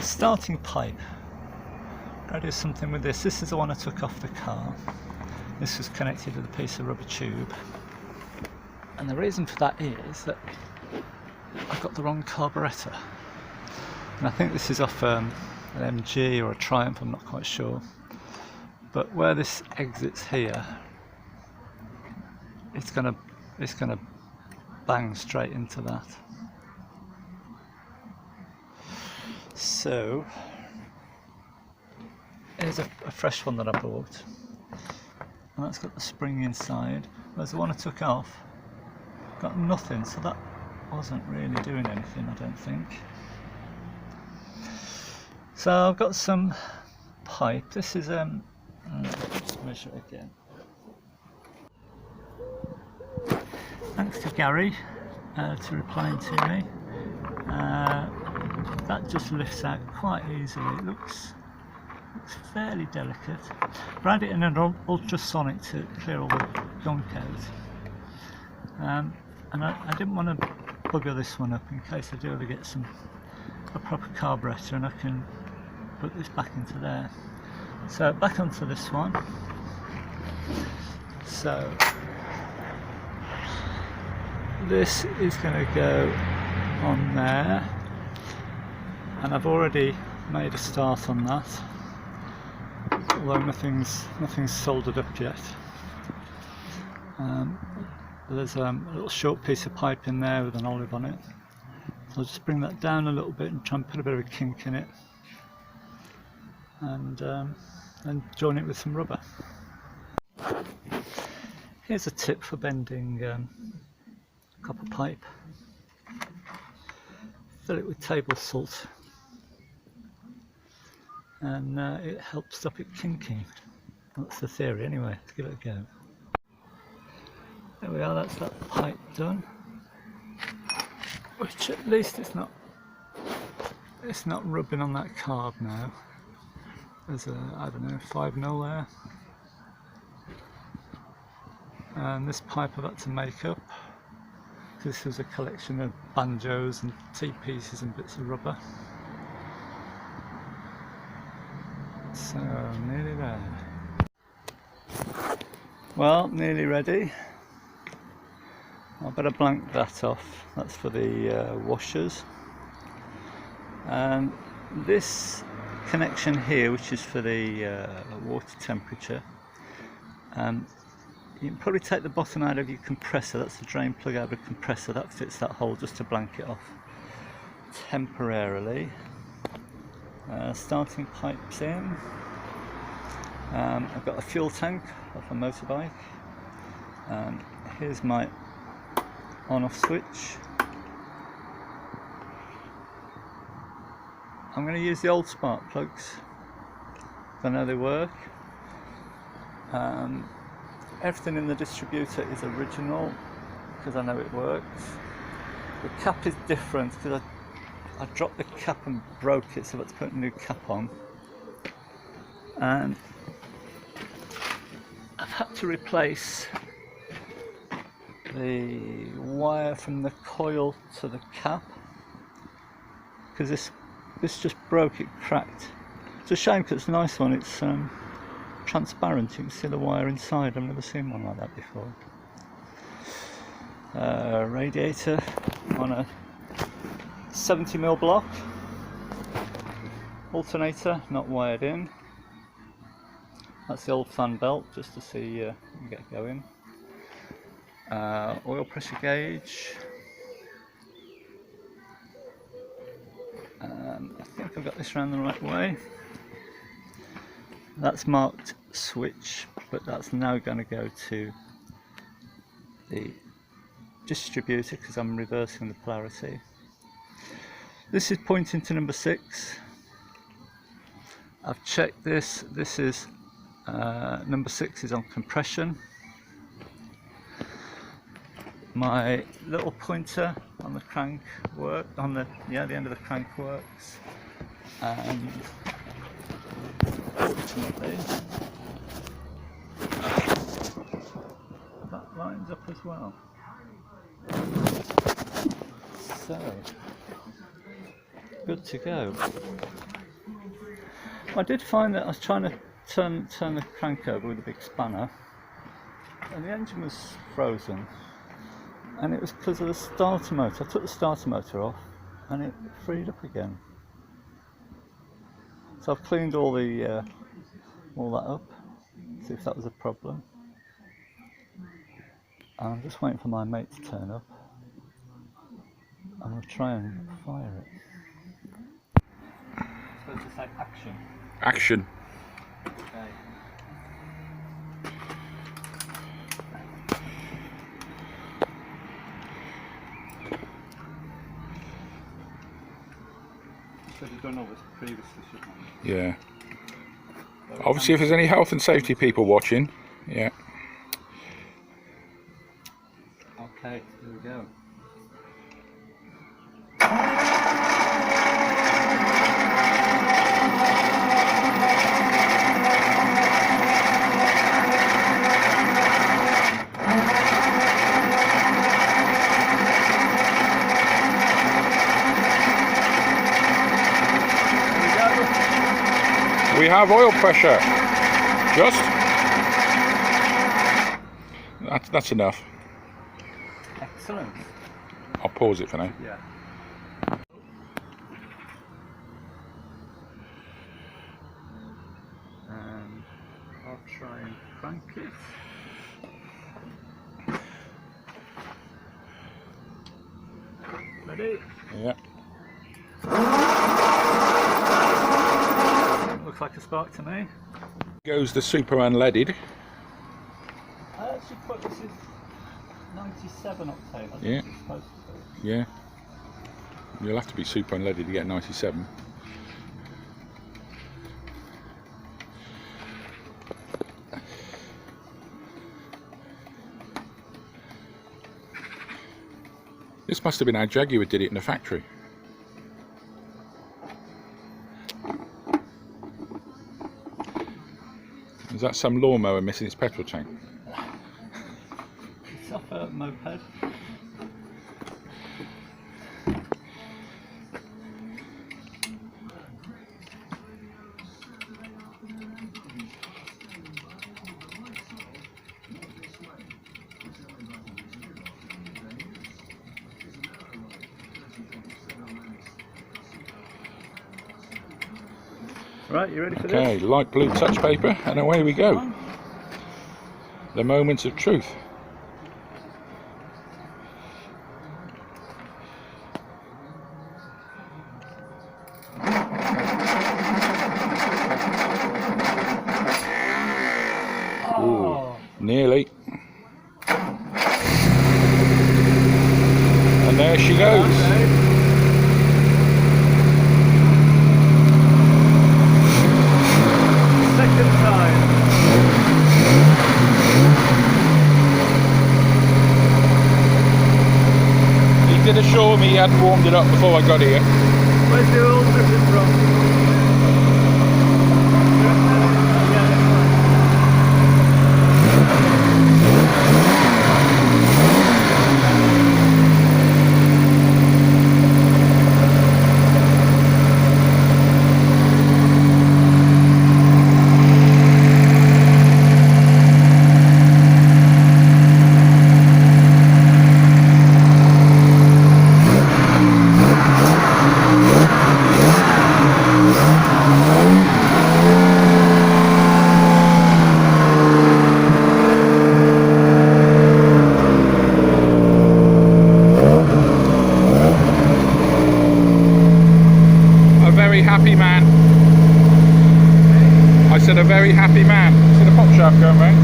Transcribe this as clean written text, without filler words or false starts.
Starting pipe. I'll do something with this. This is the one I took off the car. This was connected with a piece of rubber tube. And the reason for that is that I've got the wrong carburettor. And I think this is off an MG or a Triumph, I'm not quite sure. But where this exits here, it's gonna bang straight into that. So here's a fresh one that I bought, and that's got the spring inside, whereas the one I took off got nothing, so that wasn't really doing anything, I don't think. So I've got some pipe. This is let's measure it again. Thanks to Gary to replying to me. That just lifts out quite easily. It looks fairly delicate. But I had it in an ultrasonic to clear all the gunk out. And I didn't want to bugger this one up in case I do ever get a proper carburettor and I can put this back into there. So back onto this one. So this is going to go on there, and I've already made a start on that, although nothing's soldered up yet. There's a little short piece of pipe in there with an olive on it, so I'll just bring that down a little bit and try and put a bit of a kink in it, and join it with some rubber. Here's a tip for bending copper pipe. Fill it with table salt, and it helps stop it kinking. That's the theory anyway. Let's give it a go. There we are, that's that pipe done, which at least it's not rubbing on that carb now. There's a, I don't know, 5mm there. And this pipe I've had to make up. This was a collection of banjos and T-pieces and bits of rubber. So, nearly there. Well, nearly ready. I better blank that off. That's for the washers. And this connection here, which is for the water temperature, you can probably take the bottom out of your compressor. That's the drain plug out of the compressor. That fits that hole just to blank it off temporarily. Starting pipes in. I've got a fuel tank off a motorbike. Here's my on-off switch. I'm going to use the old spark plugs. I know they work. Everything in the distributor is original because I know it works. The cap is different because I dropped the cap and broke it, so let's put a new cap on. And I've had to replace the wire from the coil to the cap because this just broke, it cracked. It's a shame because it's a nice one. It's transparent, you can see the wire inside. I've never seen one like that before. Radiator on a 70mm block. Alternator not wired in. That's the old fan belt just to see get going. Oil pressure gauge. I think I've got this around the right way. That's marked switch, but that's now going to go to the distributor because I'm reversing the polarity. This is pointing to number 6. I've checked this. This is number 6 is on compression. My little pointer on the crank on the end of the crank works, and fortunately that lines up as well. So good to go. I did find that I was trying to turn the crank over with a big spanner, and the engine was frozen, and it was because of the starter motor. I took the starter motor off and it freed up again. So I've cleaned all that up, see if that was a problem. And I'm just waiting for my mate to turn up, and we'll try and fire it. So it's just like action. Action. Okay. Should have done all this previously, shouldn't I? Yeah. Obviously, if there's any health and safety people watching, yeah. Okay, here we go. We have oil pressure. Just. That's enough. Excellent. I'll pause it for now. Yeah. And I'll try and crank it. Ready? Yeah. Looks like a spark to me. Goes the super unleaded. I actually put this is 97 octane. I think Yeah. it's supposed to be. Yeah. You'll have to be super unleaded to get 97. This must have been how Jaguar did it in the factory. Is that some lawnmower missing its petrol tank? It's off a moped. Right, you ready for this? Okay, light blue touch paper, and away we go. The moments of truth. Oh. Nearly. And there she goes. Second time. He did assure me he hadn't warmed it up before I got here. Where's the oil dripping from? Happy man. I said a very happy man. See the pop shaft going round?